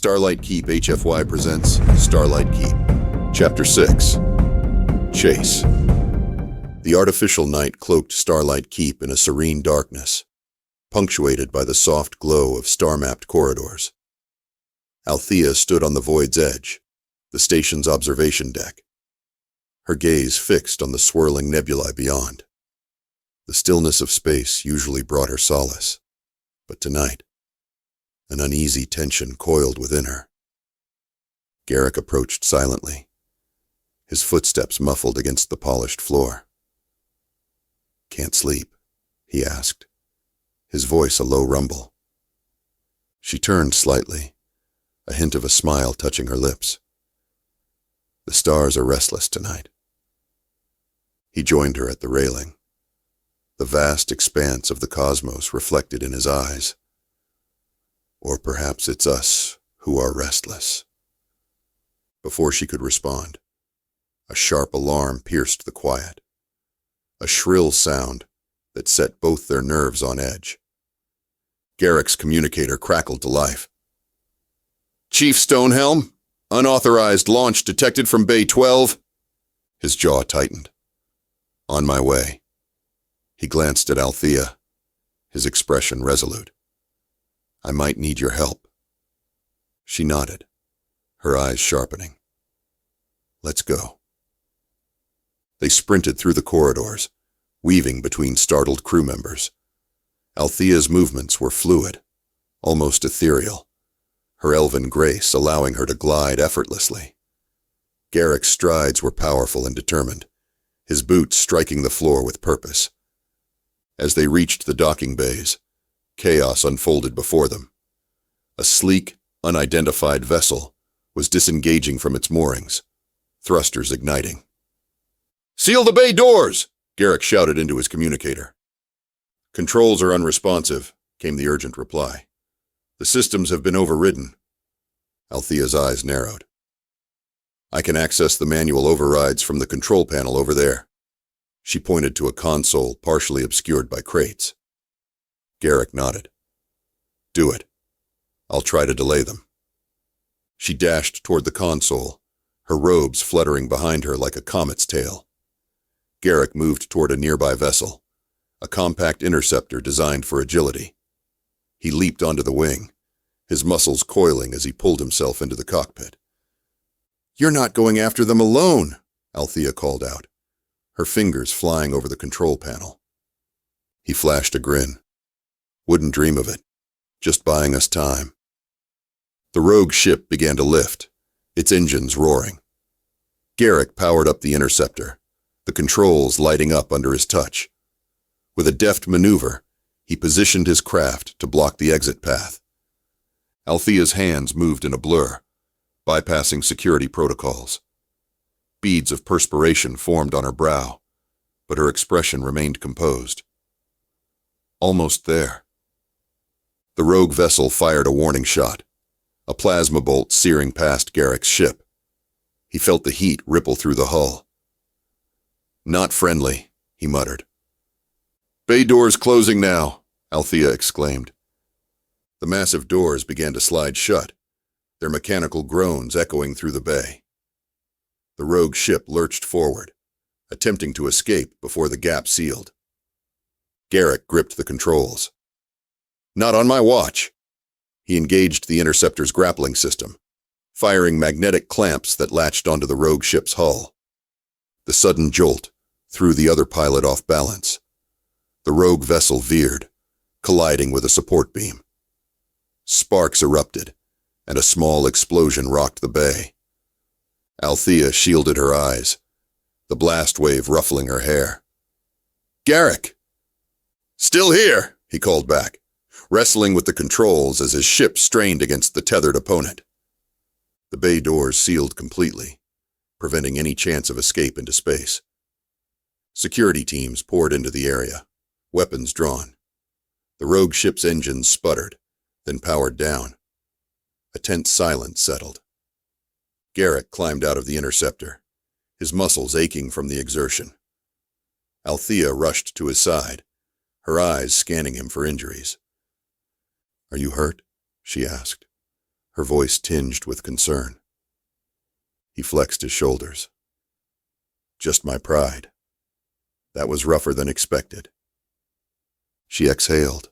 Starlight Keep HFY presents Starlight Keep, Chapter 6, Chase. The artificial night cloaked Starlight Keep in a serene darkness, punctuated by the soft glow of star-mapped corridors. Althea stood on the void's edge, the station's observation deck, her gaze fixed on the swirling nebulae beyond. The stillness of space usually brought her solace, but tonight, an uneasy tension coiled within her. Garrick approached silently, his footsteps muffled against the polished floor. "Can't sleep?" he asked, his voice a low rumble. She turned slightly, a hint of a smile touching her lips. "The stars are restless tonight." He joined her at the railing, the vast expanse of the cosmos reflected in his eyes. Or perhaps it's us who are restless. Before she could respond, a sharp alarm pierced the quiet, a shrill sound that set both their nerves on edge. Garrick's communicator crackled to life. "Chief Stonehelm, unauthorized launch detected from Bay 12. His jaw tightened. "On my way." He glanced at Althea, his expression resolute. "I might need your help." She nodded, her eyes sharpening. "Let's go." They sprinted through the corridors, weaving between startled crew members. Althea's movements were fluid, almost ethereal, her elven grace allowing her to glide effortlessly. Garrick's strides were powerful and determined, his boots striking the floor with purpose. As they reached the docking bays, chaos unfolded before them. A sleek, unidentified vessel was disengaging from its moorings, thrusters igniting. "Seal the bay doors!" Garrick shouted into his communicator. "Controls are unresponsive," came the urgent reply. "The systems have been overridden." Althea's eyes narrowed. "I can access the manual overrides from the control panel over there." She pointed to a console partially obscured by crates. Garrick nodded. "Do it. I'll try to delay them." She dashed toward the console, her robes fluttering behind her like a comet's tail. Garrick moved toward a nearby vessel, a compact interceptor designed for agility. He leaped onto the wing, his muscles coiling as he pulled himself into the cockpit. "You're not going after them alone," Althea called out, her fingers flying over the control panel. He flashed a grin. "Wouldn't dream of it. Just buying us time." The rogue ship began to lift, its engines roaring. Garrick powered up the interceptor, the controls lighting up under his touch. With a deft maneuver, he positioned his craft to block the exit path. Althea's hands moved in a blur, bypassing security protocols. Beads of perspiration formed on her brow, but her expression remained composed. Almost there. The rogue vessel fired a warning shot, a plasma bolt searing past Garrick's ship. He felt the heat ripple through the hull. "Not friendly," he muttered. "Bay doors closing now," Althea exclaimed. The massive doors began to slide shut, their mechanical groans echoing through the bay. The rogue ship lurched forward, attempting to escape before the gap sealed. Garrick gripped the controls. "Not on my watch." He engaged the interceptor's grappling system, firing magnetic clamps that latched onto the rogue ship's hull. The sudden jolt threw the other pilot off balance. The rogue vessel veered, colliding with a support beam. Sparks erupted, and a small explosion rocked the bay. Althea shielded her eyes, the blast wave ruffling her hair. "Garrick!" "Still here," he called back, wrestling with the controls as his ship strained against the tethered opponent. The bay doors sealed completely, preventing any chance of escape into space. Security teams poured into the area, weapons drawn. The rogue ship's engines sputtered, then powered down. A tense silence settled. Garrick climbed out of the interceptor, his muscles aching from the exertion. Althea rushed to his side, her eyes scanning him for injuries. "Are you hurt?" she asked, her voice tinged with concern. He flexed his shoulders. Just my pride. That was rougher than expected. She exhaled,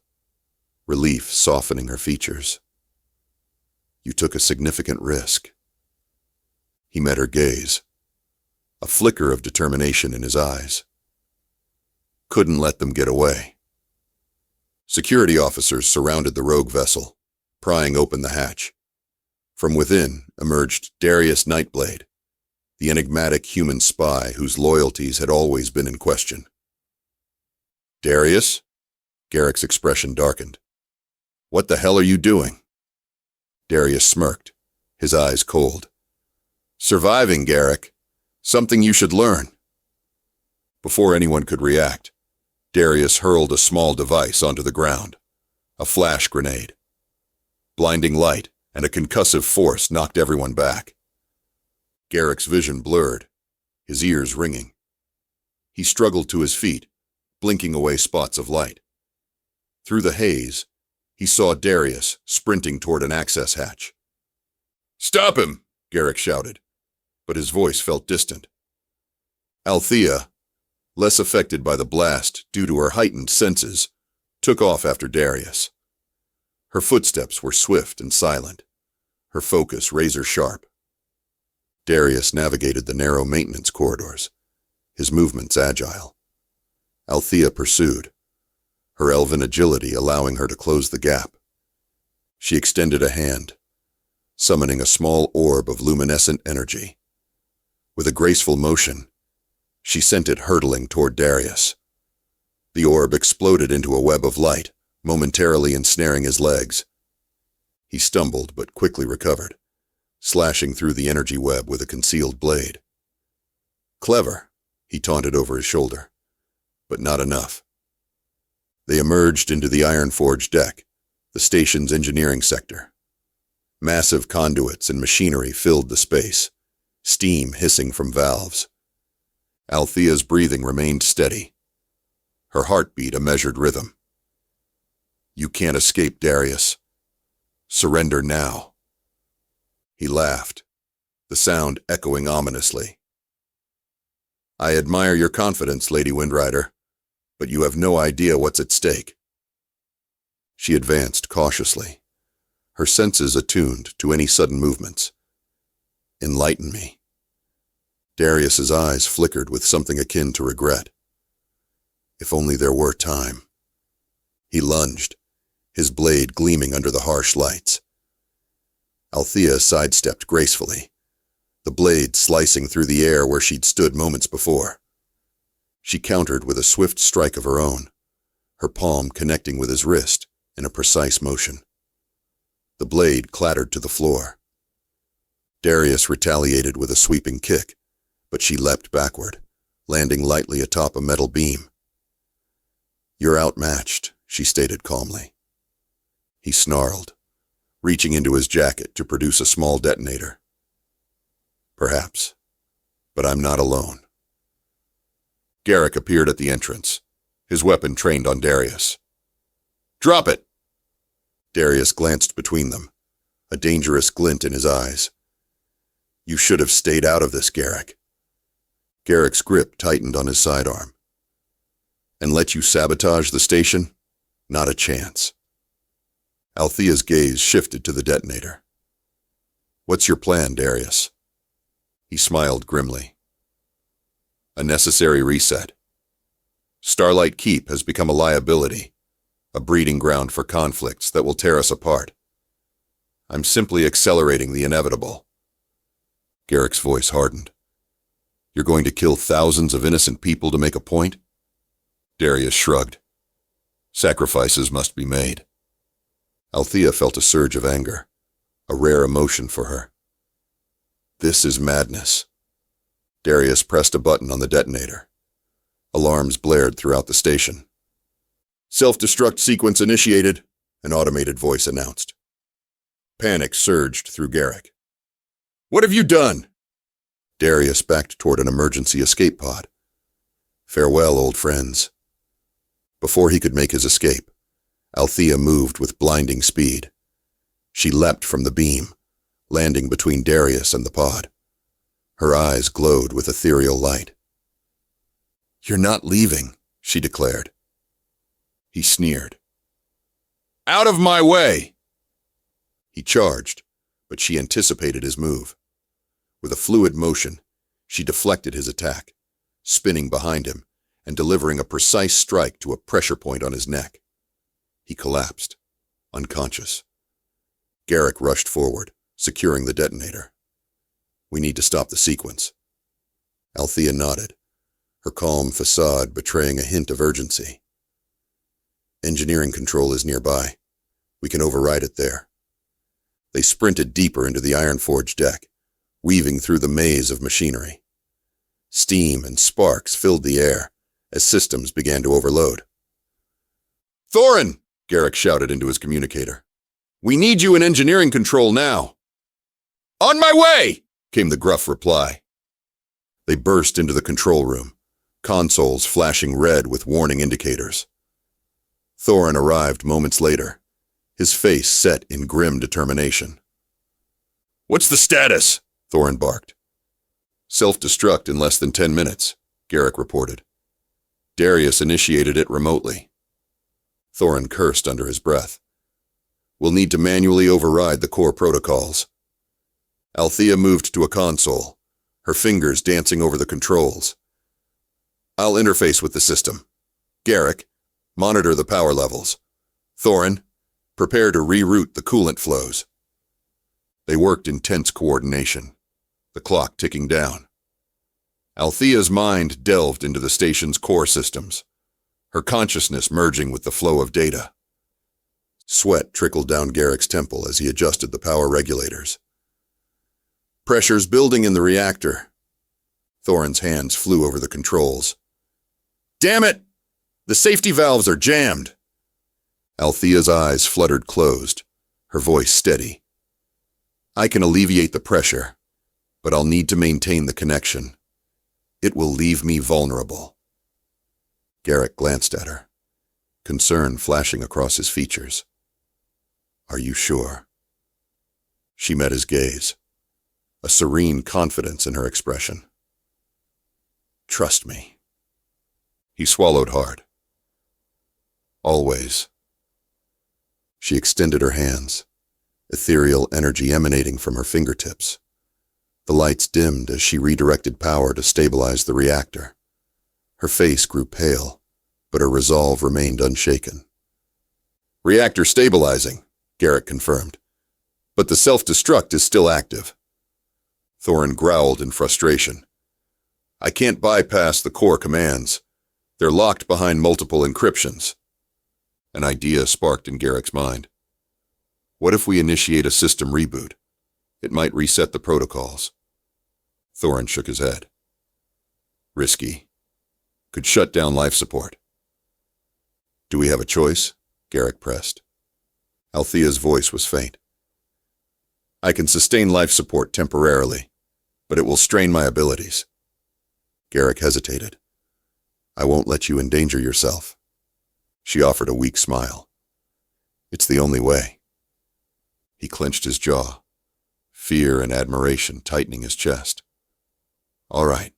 relief softening her features. You took a significant risk. He met her gaze, a flicker of determination in his eyes. Couldn't let them get away. Security officers surrounded the rogue vessel, prying open the hatch. From within emerged Darius Nightblade, the enigmatic human spy whose loyalties had always been in question. Darius? Garrick's expression darkened. What the hell are you doing? Darius smirked, his eyes cold. Surviving, Garrick. Something you should learn. Before anyone could react, Darius hurled a small device onto the ground, a flash grenade. Blinding light and a concussive force knocked everyone back. Garrick's vision blurred, his ears ringing. He struggled to his feet, blinking away spots of light. Through the haze, he saw Darius sprinting toward an access hatch. Stop him! Garrick shouted, but his voice felt distant. Althea, less affected by the blast due to her heightened senses, took off after Darius. Her footsteps were swift and silent, her focus razor-sharp. Darius navigated the narrow maintenance corridors, his movements agile. Althea pursued, her elven agility allowing her to close the gap. She extended a hand, summoning a small orb of luminescent energy. With a graceful motion, she sent it hurtling toward Darius. The orb exploded into a web of light, momentarily ensnaring his legs. He stumbled but quickly recovered, slashing through the energy web with a concealed blade. Clever, he taunted over his shoulder, but not enough. They emerged into the iron-forged deck, the station's engineering sector. Massive conduits and machinery filled the space, steam hissing from valves. Althea's breathing remained steady, her heartbeat a measured rhythm. You can't escape, Darius. Surrender now. He laughed, the sound echoing ominously. I admire your confidence, Lady Windrider, but you have no idea what's at stake. She advanced cautiously, her senses attuned to any sudden movements. Enlighten me. Darius's eyes flickered with something akin to regret. If only there were time. He lunged, his blade gleaming under the harsh lights. Althea sidestepped gracefully, the blade slicing through the air where she'd stood moments before. She countered with a swift strike of her own, her palm connecting with his wrist in a precise motion. The blade clattered to the floor. Darius retaliated with a sweeping kick, but she leapt backward, landing lightly atop a metal beam. You're outmatched, she stated calmly. He snarled, reaching into his jacket to produce a small detonator. Perhaps, but I'm not alone. Garrick appeared at the entrance, his weapon trained on Darius. Drop it! Darius glanced between them, a dangerous glint in his eyes. You should have stayed out of this, Garrick. Garrick's grip tightened on his sidearm. And let you sabotage the station? Not a chance. Althea's gaze shifted to the detonator. What's your plan, Darius? He smiled grimly. A necessary reset. Starlight Keep has become a liability, a breeding ground for conflicts that will tear us apart. I'm simply accelerating the inevitable. Garrick's voice hardened. You're going to kill thousands of innocent people to make a point? Darius shrugged. Sacrifices must be made. Althea felt a surge of anger, a rare emotion for her. This is madness. Darius pressed a button on the detonator. Alarms blared throughout the station. Self-destruct sequence initiated, an automated voice announced. Panic surged through Garrick. What have you done? Darius backed toward an emergency escape pod. Farewell, old friends. Before he could make his escape, Althea moved with blinding speed. She leapt from the beam, landing between Darius and the pod. Her eyes glowed with ethereal light. "You're not leaving," she declared. He sneered. "Out of my way!" He charged, but she anticipated his move. With a fluid motion, she deflected his attack, spinning behind him and delivering a precise strike to a pressure point on his neck. He collapsed, unconscious. Garrick rushed forward, securing the detonator. "We need to stop the sequence." Althea nodded, her calm facade betraying a hint of urgency. "Engineering control is nearby. We can override it there." They sprinted deeper into the iron-forged deck, weaving through the maze of machinery. Steam and sparks filled the air as systems began to overload. "Thorin!" Garrick shouted into his communicator. "We need you in engineering control now." "On my way!" came the gruff reply. They burst into the control room, consoles flashing red with warning indicators. Thorin arrived moments later, his face set in grim determination. "What's the status?" Thorin barked. "Self-destruct in less than 10 minutes, Garrick reported. Darius initiated it remotely." Thorin cursed under his breath. "We'll need to manually override the core protocols." Althea moved to a console, her fingers dancing over the controls. "I'll interface with the system. Garrick, monitor the power levels. Thorin, prepare to reroute the coolant flows." They worked in tense coordination, the clock ticking down. Althea's mind delved into the station's core systems, her consciousness merging with the flow of data. Sweat trickled down Garrick's temple as he adjusted the power regulators. "Pressure's building in the reactor." Thorin's hands flew over the controls. "Damn it! The safety valves are jammed!" Althea's eyes fluttered closed, her voice steady. "I can alleviate the pressure, but I'll need to maintain the connection. It will leave me vulnerable." Garrick glanced at her, concern flashing across his features. "Are you sure?" She met his gaze, a serene confidence in her expression. "Trust me." He swallowed hard. "Always." She extended her hands, ethereal energy emanating from her fingertips. The lights dimmed as she redirected power to stabilize the reactor. Her face grew pale, but her resolve remained unshaken. "Reactor stabilizing," Garrick confirmed. "But the self-destruct is still active." Thorin growled in frustration. "I can't bypass the core commands. They're locked behind multiple encryptions." An idea sparked in Garrick's mind. "What if we initiate a system reboot? It might reset the protocols." Thorin shook his head. "Risky. Could shut down life support." "Do we have a choice?" Garrick pressed. Althea's voice was faint. "I can sustain life support temporarily, but it will strain my abilities." Garrick hesitated. "I won't let you endanger yourself." She offered a weak smile. "It's the only way." He clenched his jaw, fear and admiration tightening his chest. "All right,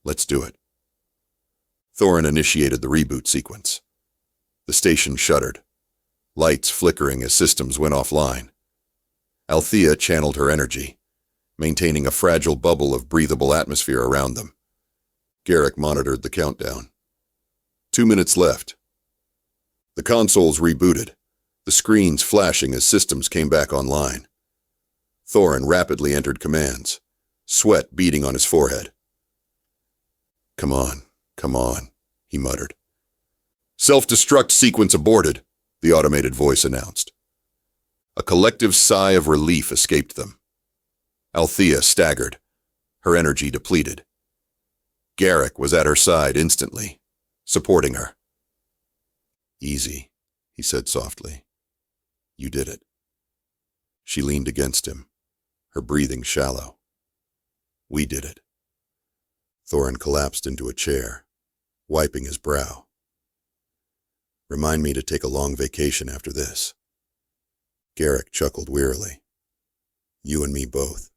let's do it." Thorin initiated the reboot sequence. The station shuddered, lights flickering as systems went offline. Althea channeled her energy, maintaining a fragile bubble of breathable atmosphere around them. Garrick monitored the countdown. 2 minutes left. The consoles rebooted, the screens flashing as systems came back online. Thorin rapidly entered commands, sweat beading on his forehead. Come on, he muttered. "Self-destruct sequence aborted," the automated voice announced. A collective sigh of relief escaped them. Althea staggered, her energy depleted. Garrick was at her side instantly, supporting her. "Easy," he said softly. "You did it." She leaned against him, her breathing shallow. "We did it." Thorin collapsed into a chair, wiping his brow. "Remind me to take a long vacation after this." Garrick chuckled wearily. You and me both.